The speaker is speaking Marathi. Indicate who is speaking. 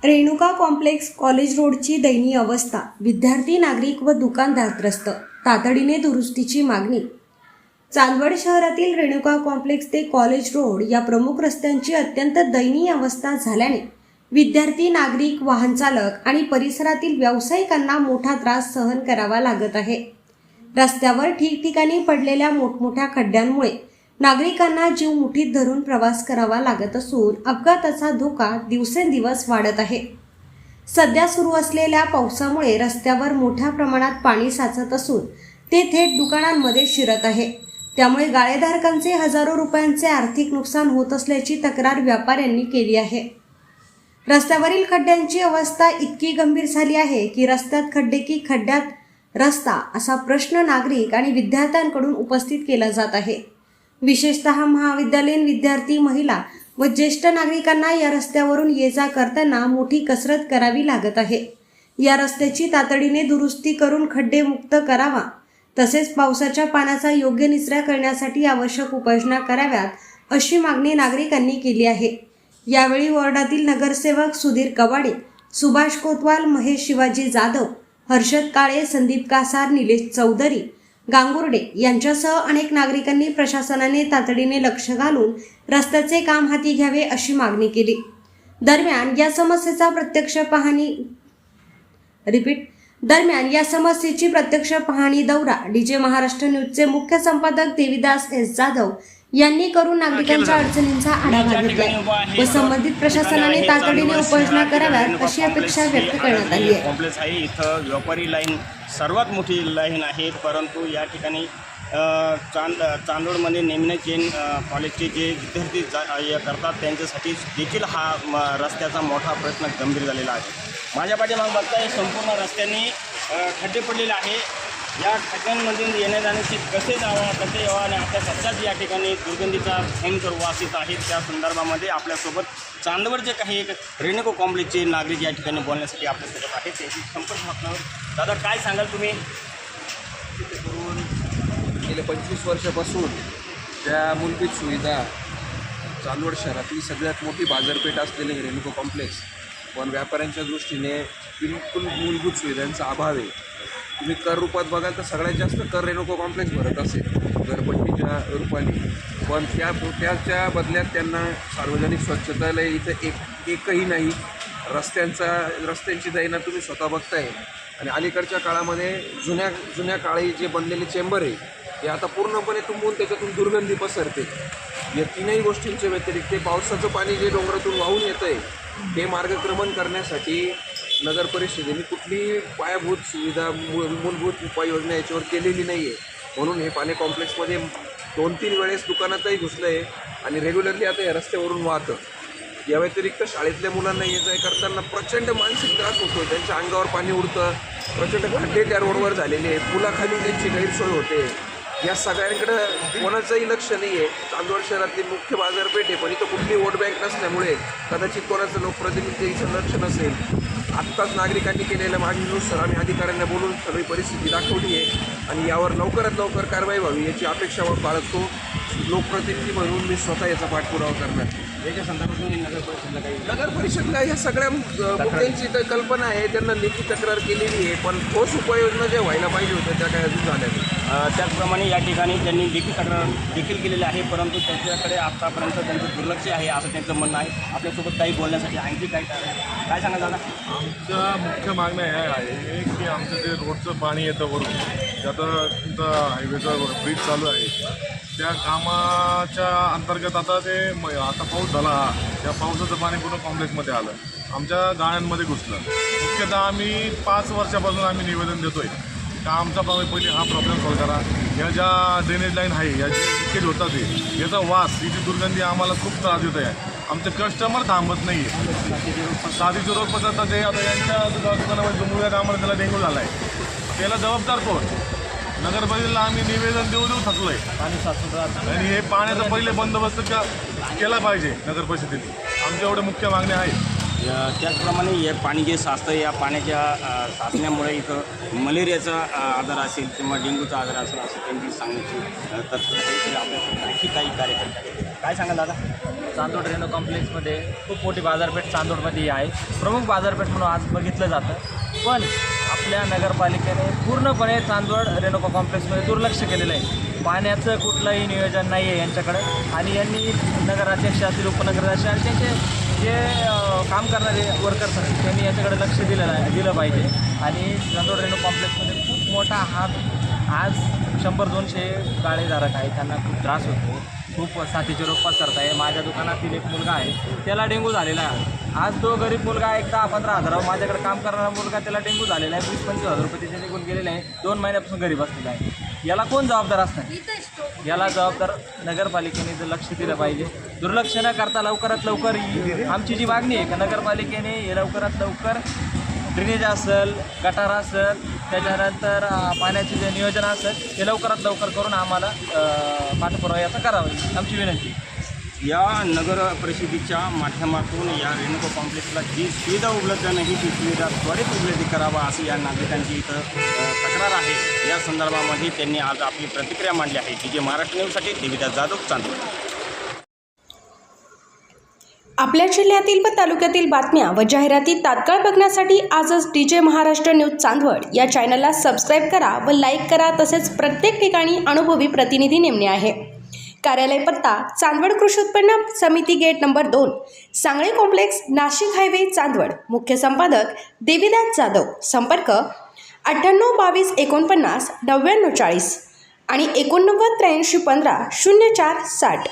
Speaker 1: रेणुका कॉम्प्लेक्स कॉलेज रोडची दयनीय अवस्था, विद्यार्थी, नागरिक व दुकानदार त्रस्त, तातडीने दुरुस्तीची मागणी। चांदवड शहरातील रेणुका कॉम्प्लेक्स ते कॉलेज रोड या प्रमुख रस्त्यांची अत्यंत दयनीय अवस्था झाल्याने विद्यार्थी, नागरिक, वाहन चालक आणि परिसरातील व्यावसायिकांना मोठा त्रास सहन करावा लागत आहे। रस्त्यावर ठिकठिकाणी पडलेल्या मोठमोठ्या खड्ड्यांमुळे नागरिकांना जीव मुठीत धरून प्रवास करावा लागत असून अपघाताचा धोका दिवसेंदिवस वाढत आहे। सध्या सुरू असलेल्या पावसामुळे रस्त्यावर मोठ्या प्रमाणात पाणी साचत असून ते थेट दुकानांमध्ये शिरत आहे। त्यामुळे गाळेधारकांचे हजारो रुपयांचे आर्थिक नुकसान होत असल्याची तक्रार व्यापाऱ्यांनी केली आहे। रस्त्यावरील खड्ड्यांची अवस्था इतकी गंभीर झाली आहे की रस्त्यात खड्डे की खड्ड्यात रस्ता असा प्रश्न नागरिक आणि विद्यार्थ्यांकडून उपस्थित केला जात आहे। विशेषतः महाविद्यालयीन विद्यार्थी, महिला व ज्येष्ठ नागरिकांना या रस्त्यावरून ये जा करताना मोठी कसरत करावी लागत आहे। या रस्त्याची तातडीने दुरुस्ती करून खड्डे मुक्त करावा, तसेच पावसाच्या पाण्याचा योग्य निचरा करण्यासाठी आवश्यक उपाययोजना कराव्यात, अशी मागणी नागरिकांनी केली आहे। यावेळी वॉर्डातील नगरसेवक सुधीर कवाडे, सुभाष कोतवाल, महेश शिवाजी जाधव, हर्षद काळे, संदीप कासार, निलेश चौधरी, गांगुर्डे यांच्यासह अनेक नागरिकांनी प्रशासनाने तातडीने लक्ष घालून रस्त्याचे काम हाती घ्यावे, अशी मागणी केली। दरम्यान या समस्येची प्रत्यक्ष पाहणी दौरा डीजे महाराष्ट्र न्यूजचे मुख्य संपादक देविदास एस जाधव यांनी करून नागरिकांच्या अडचणींचा आढावा घेतला व संबंधित प्रशासनाने तातडीने उपाययोजना कराव्यात, अशी अपेक्षा व्यक्त करण्यात आली आहे।
Speaker 2: कॉम्प्लेक्स आहे, इथं व्यापारी लाईन सर्वात मोठी लाईन आहे, परंतु या ठिकाणी चांदोडमध्ये नेमणे जैन कॉलेजचे जे विद्यार्थी करतात त्यांच्यासाठी देखील हा रस्त्याचा मोठा प्रश्न गंभीर झालेला आहे। माझ्या पाठीमागे बघताय संपूर्ण रस्त्यांनी खड्डे पडलेले आहे। या खड्ड्यांमधून येण्या जाण्याची कसे यावं आणि आपल्या सध्याच या ठिकाणी दुर्गंधीचा भयंकर वास येत आहे। त्या संदर्भामध्ये आपल्यासोबत चांदवडचे काही रेणुका कॉम्प्लेक्सचे नागरिक या ठिकाणी बोलण्यासाठी आपल्यासोबत आहेत, त्याची संपर्क साधणार। दादा, काय सांगाल तुम्ही?
Speaker 3: गेल्या 25 वर्षापासून त्या मूलभूत सुविधा चांदवड शहरातील सगळ्यात मोठी बाजारपेठ असलेले रेणुका कॉम्प्लेक्स, पण व्यापाऱ्यांच्या दृष्टीने बिलकुल मूलभूत सुविधांचा अभाव आहे। तुम्ही कर रूपात बघाल तर सगळ्यात जास्त कर रेणुका कॉम्प्लेक्स भरत असेल घरपट्टीच्या रूपाने, पण त्याच्या बदल्यात त्यांना सार्वजनिक शौचालय इथं एकही नाही। रस्त्यांची दैना तुम्ही स्वतः बघताय आणि अलीकडच्या काळामध्ये जुन्या काळी जे बनलेले चेंबर आहे ते आता पूर्णपणे तुंबून त्याच्यातून दुर्गंधी पसरते। या तीनही गोष्टींच्या व्यतिरिक्त पावसाचं पाणी जे डोंगरातून वाहून येतं आहे ते मार्गक्रमण करण्यासाठी नगर परिषदेने कुठलीही पायाभूत सुविधा, मूलभूत उपाययोजना याच्यावर केलेली नाही आहे। म्हणून हे पाणी कॉम्प्लेक्समध्ये 2-3 वेळेस दुकानातही घुसलं आहे आणि रेग्युलरली आता या रस्त्यावरून वाहतं। या व्यतिरिक्त शाळेतल्या मुलांना ये जा करताना प्रचंड मानसिक त्रास होतो, त्यांच्या अंगावर पाणी उडतं, प्रचंड खड्डे त्या रोडवर झालेले आहे, पुलाखाली त्यांची गैरसोय होते। या सगळ्यांकडं कोणाचंही लक्ष नाही आहे। चांदवड शहरातली मुख्य बाजारपेठ आहे, पण इथं कुठली वोट बँक नसल्यामुळे कदाचित कोणाचं लोकप्रतिनिधीचं लक्ष नसेल। आत्ताच नागरिकांनी केलेल्या मागणीनुसार आम्ही अधिकाऱ्यांना बोलून सगळी परिस्थिती दाखवली आहे आणि यावर लवकरात लवकर कारवाई व्हावी याची अपेक्षा बाळगतो। लोकप्रतिनिधी म्हणून मी स्वतः याचा पाठपुरावा करणार।
Speaker 2: याच्या संदर्भात
Speaker 3: नगर परिषदला ह्या सगळ्या मुद्द्यांची तर कल्पना आहे, त्यांना लेखी तक्रार केलेली आहे, पण ठोस उपाययोजना ज्या व्हायला पाहिजे होत्या त्या काय अजून झाल्या नाही।
Speaker 2: त्याचप्रमाणे या ठिकाणी त्यांनी लेखी तक्रार देखील केलेली आहे, परंतु त्यांच्याकडे आतापर्यंत त्यांचं दुर्लक्ष आहे असं त्यांचं म्हणणं आहे। आपल्यासोबत काही बोलण्यासाठी आणखी काय सांगा दादा?
Speaker 4: आमच्या मुख्य मागण्या ह्या आहे की आमचं जे रोडचं पाणी येतं वरून, ज्यातं तुमचं हायवेचा ब्रिज चालू आहे, त्या कामाच्या अंतर्गत आता पाऊस झाला, त्या पावसाचं पाणी पूर्ण कॉम्प्लेक्समध्ये आलं, आमच्या गाळ्यांमध्ये घुसलं। मुख्यतः आम्ही 5 वर्षापासून आम्ही निवेदन देतो आहे का आमचा पहिले हा प्रॉब्लेम सॉल्व करा। या ज्या ड्रेनेज लाईन आहे, या जे लिकेज होतात आहे, याचा वास, याची दुर्गंधी आम्हाला खूप त्रास देत आहे। आमचे कस्टमर थांबत नाही आहे, साधीचे रोग पसरतात आहे। आता यांच्या दुकानामध्ये मुलगा कामाला त्याला डेंग्यू झाला आहे, त्याला जबाबदार कोण? नगरपालिकेला आम्ही निवेदन देऊ थकलो आहे आणि हे पाण्याचा पहिले बंदोबस्त केला पाहिजे नगर परिषदेने। आमच्या एवढे मुख्य मागण्या आहेत।
Speaker 2: त्याचप्रमाणे हे पाणी जे साचतं या पाण्याच्या साचण्यामुळे इथं मलेरियाचा आजार असेल किंवा डेंग्यूचा आजार असेल असं त्यांची सांगण्याची तत्पर आहे. तरी आपल्याकडे आणखी काही कार्यकर्ते आहेत. काय सांगाल दादा?
Speaker 5: चांदोड रेणू कॉम्प्लेक्समध्ये खूप मोठी बाजारपेठ चांदोडमध्ये आहे. प्रमुख बाजारपेठ म्हणून आज बघितलं जातं. पण आपल्या नगरपालिकेने पूर्णपणे चांदोड रेणुका कॉम्प्लेक्समध्ये दुर्लक्ष केलेलं आहे. पाण्याचं कुठलंही नियोजन नाही आहे यांच्याकडं आणि यांनी नगराध्यक्ष असतील, उपनगराध्यक्ष आणि त्यांचे जे काम करणारे वर्कर्स असतील त्यांनी याच्याकडे लक्ष दिलं पाहिजे. आणि चांदोड रेणू कॉम्प्लेक्समध्ये खूप मोठा हात आज 100-200 गाळेधारक आहेत, त्यांना खूप त्रास होतो. खूप साथीचे रोग पसरत आहे. माझ्या दुकानातील एक मुलगा आहे, त्याला डेंग्यू झालेला आहे. आज तो गरीब मुलगा 10-15 हजारावर माझ्याकडे काम करणारा मुलगा, त्याला डेंग्यू झालेला आहे. 20-25 हजार रुपये त्याचे निघून गेलेले आहे. 2 महिन्यापासून घरी बसलेला आहे. याला कोण जबाबदार असणार? याला जबाबदार नगरपालिकेने जर लक्ष दिलं पाहिजे. दुर्लक्ष न करता लवकरात लवकर आमची जी मागणी आहे का नगरपालिकेने हे लवकरात लवकर ड्रेनेज असेल, गटार असेल, त्याच्यानंतर पाण्याचे जे नियोजन असेल ते लवकरात लवकर करून आम्हाला पाठपुरावा याचा करावा आमची विनंती.
Speaker 2: या नगर परिषदेच्या माध्यमातून या रेणुका कॉम्प्लेक्सला जी सुविधा उपलब्ध नाही ती सुविधा त्वरित उपलब्ध करावा अशी या नागरिकांची इथं तक्रार आहे. या संदर्भामध्ये त्यांनी आज आपली प्रतिक्रिया मांडली आहे. DJ महाराष्ट्र न्यूजसाठी देविदास जाधव, चांदोड.
Speaker 1: आपल्या जिल्ह्यातील व तालुक्यातील बातम्या व जाहिराती तात्काळ बघण्यासाठी आजच DJ महाराष्ट्र न्यूज चांदवड या चॅनलला सबस्क्राईब करा व लाईक करा. तसेच प्रत्येक ठिकाणी अनुभवी प्रतिनिधी नेमणे आहे. कार्यालय पत्ता चांदवड कृषी उत्पन्न समिती gate number 2, Sangle complex, Nashik highway, Chandwad. मुख्य संपादक देविदास जाधव. संपर्क 98 22 49 99 40 आणि 89 83 15 04 60.